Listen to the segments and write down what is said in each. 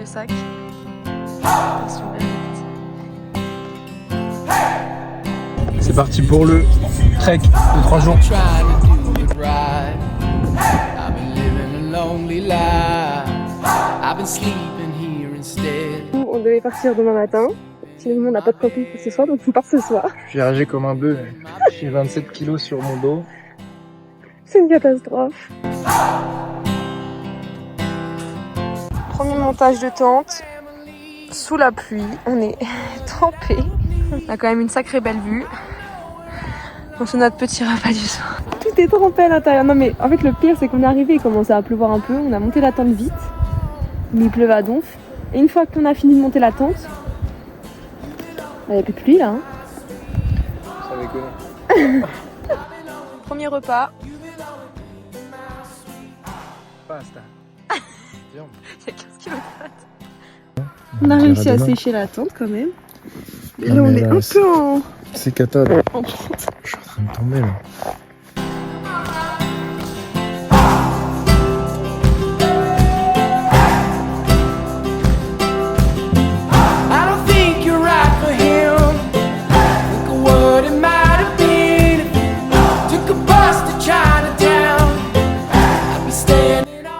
le sac. Attention, c'est parti pour le trek de 3 jours. On devait partir demain matin. Finalement, on n'a pas de camping pour ce soir, donc on part ce soir. J'ai ragé comme un bœuf. J'ai 27 kilos sur mon dos. C'est une catastrophe. Premier montage de tente. Sous la pluie. On est trempé. On a quand même une sacrée belle vue. On fait notre petit repas du soir. Tout est trempé à l'intérieur. Non mais en fait le pire c'est qu'on est arrivé, il commençait à pleuvoir un peu. On a monté la tente vite. Mais il pleuvait à donf. Et une fois qu'on a fini de monter la tente, il n'y a plus de pluie là. Hein. Ça déconne. Premier repas. Pasta. Il y a 15 kilos de pâtes. On a réussi à sécher la tente quand même. Mais là on est un peu en... C'est cata là. en... Je suis en train de tomber là.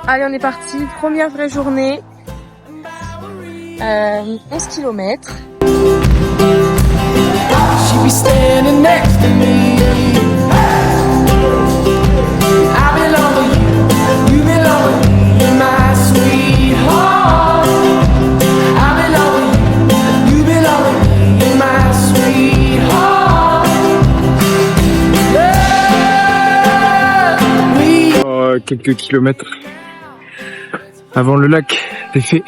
Allez, on est parti. Première vraie journée. 11 km. Quelques kilomètres avant le lac des Fées.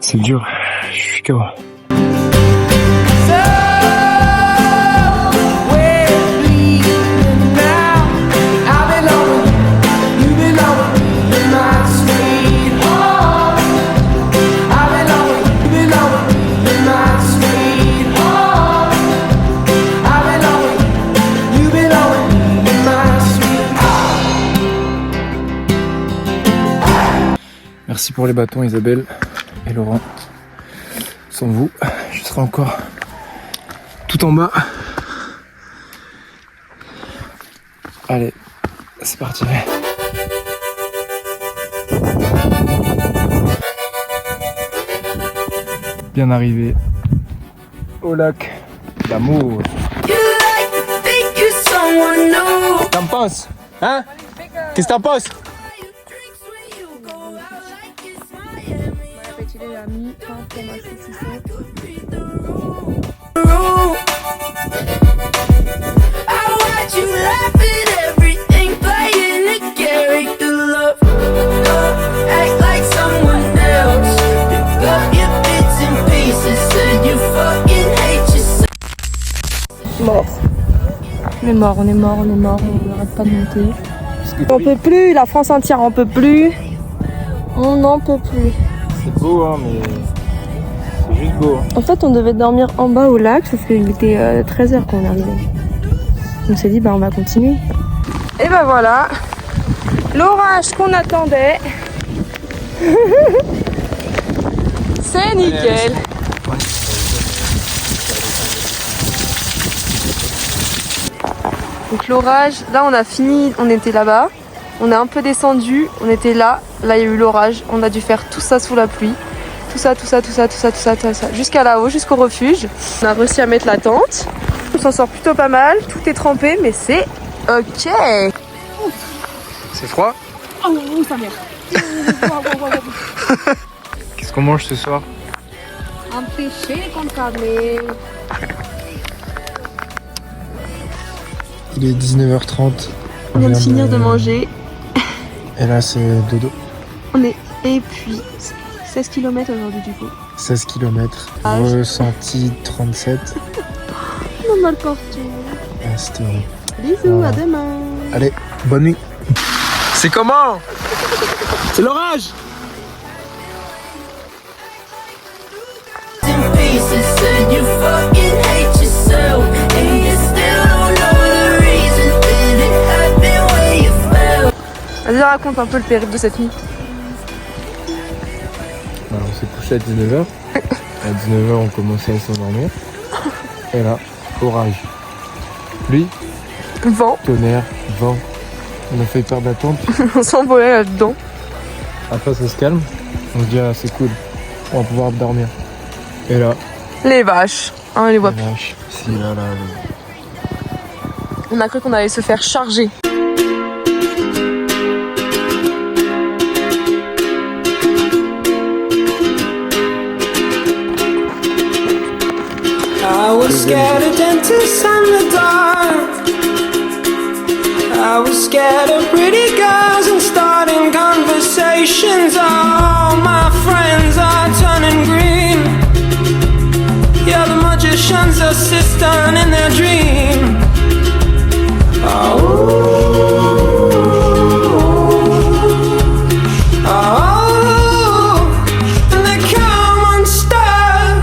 C'est dur, je suis KO. Merci pour les bâtons Isabelle et Laurent. Sans vous, je serai encore tout en bas. Allez, c'est parti. Bien arrivé au lac d'amour. T'en penses? Hein? Qu'est-ce que t'en penses? Mort. On est mort, on est mort, on est mort, on n'arrête pas de monter. On peut plus, la France entière en peut plus. On n'en peut plus. C'est beau hein, mais c'est juste beau. En fait, on devait dormir en bas au lac, sauf qu'il était 13h quand on est arrivé. On s'est dit, bah on va continuer. Et bah voilà, l'orage qu'on attendait. C'est nickel. Donc l'orage, là on a fini, on était là-bas. On a un peu descendu, on était là. Là il y a eu l'orage, on a dû faire tout ça sous la pluie. Tout ça, jusqu'à là-haut, jusqu'au refuge. On a réussi à mettre la tente. On s'en sort plutôt pas mal. Tout est trempé, mais c'est ok. C'est froid? Oh, ça merde. Qu'est-ce qu'on mange ce soir? Un pêché con carne. Il est 19h30. On vient de finir de manger. Et là c'est dodo. On est épuisé. 16 km aujourd'hui du coup. 16 km. Ressenti 37. On a mal partout. Ah, c'était horrible. Bisous, à demain. Allez, bonne nuit. C'est comment? C'est l'orage. Vas-y, raconte un peu le périple de cette nuit. coucher à 19h. À 19h, on commençait à s'endormir. Et là, orage. Pluie, Vent. tonnerre, vent. On a failli perdre la tente. On s'envolait là-dedans. Après, ça se calme. On se dit, ah, c'est cool. On va pouvoir dormir. Et là, Les vaches. Ah, on les voit les plus. vaches. Si, là. On a cru qu'on allait se faire charger. I was scared of dentists and the dark. I was scared of pretty girls and starting conversations. All my friends are turning green. Yeah, the magician's assistant in their dream. And they come unstuck.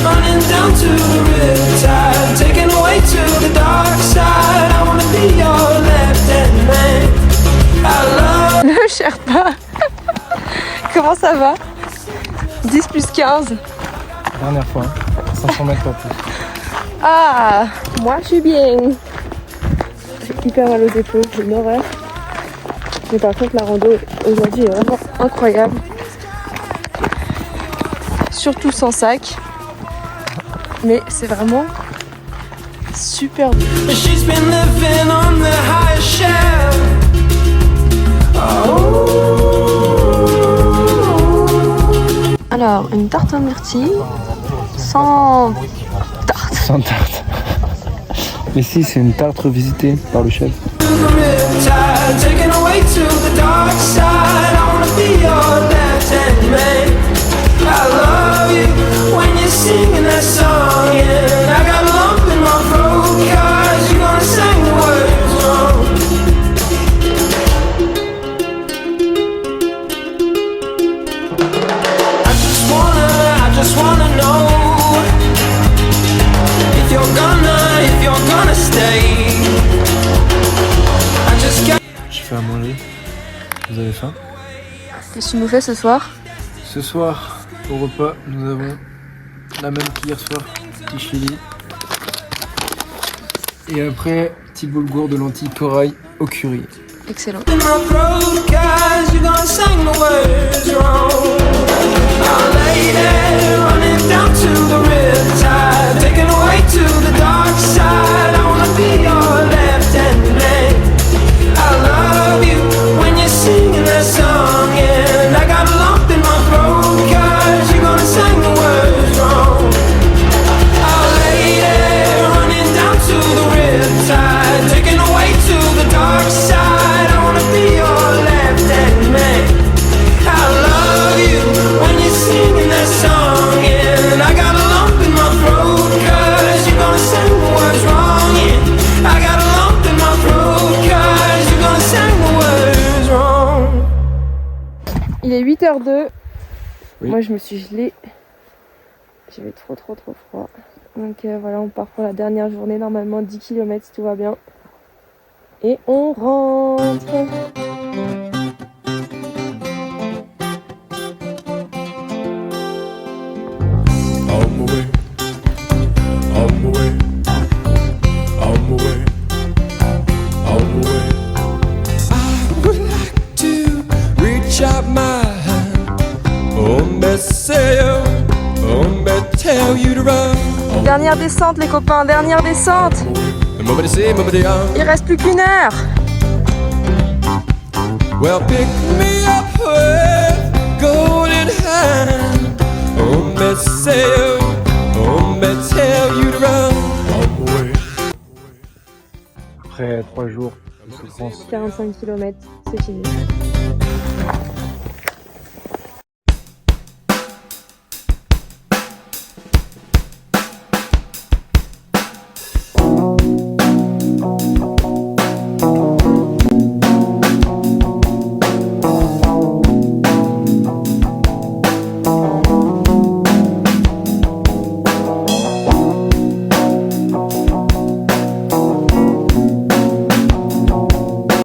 Running down to the riptide, taken away to the dark side. I wanna be your left-hand man. I love Le Sherpa. Comment ça va? 10 plus 15. Dernière fois, 500 mètres pas plus. Ah, moi je suis bien. J'ai hyper mal aux épaules, j'ai une horreur. Mais par contre la rando aujourd'hui est vraiment incroyable. Surtout sans sac. Mais c'est vraiment super beau. She's been living on the highest shelf. Alors, une tarte aux myrtilles sans tarte. Sans tarte. Mais si, c'est une tarte revisitée par le chef. To the riptide, taken away to the dark side. I wanna be your left-hand man. I love you when you're singing that song. And I got a lump in my throat 'cause you're gonna sing the words wrong. I just wanna know if you're gonna stay. I just got Je fais à manger. Vous avez faim? Qu'est-ce que tu nous fais ce soir? Ce soir, au repas, nous avons la même qu'hier soir, petit chili. Et après, petit boulgour de lentilles corail au curry. Excellent. in my throat 'cause you're gonna sing the words wrong. Our lady running down to the riptide, taken away to the dark side. I wanna be your left-hand man. I love you when you're singing that song. And I got a lump in my throat 'cause you're gonna sing the words wrong. Our lady running down to the riptide, taken away to the dark side. I wanna be your left-hand man. I love you when you're singing that song. And I got a lump in my throat 'cause you're gonna sing the words wrong. Yeah, I got a lump in my throat 'cause you're gonna sing the words wrong. Il est 8h02. Oui. Moi je me suis gelée. J'avais trop froid. Donc voilà, on part pour la dernière journée. Normalement 10 km si tout va bien. Et on rentre. On my way, on my way, on my way, on my way. I would like to reach out my hand, tell you to run. Dernière descente les copains, dernière descente. Il reste plus qu'une heure. Well, pick me up with golden hand. Tell you to run. Après 3 jours de souffrance, 45 km, c'est fini.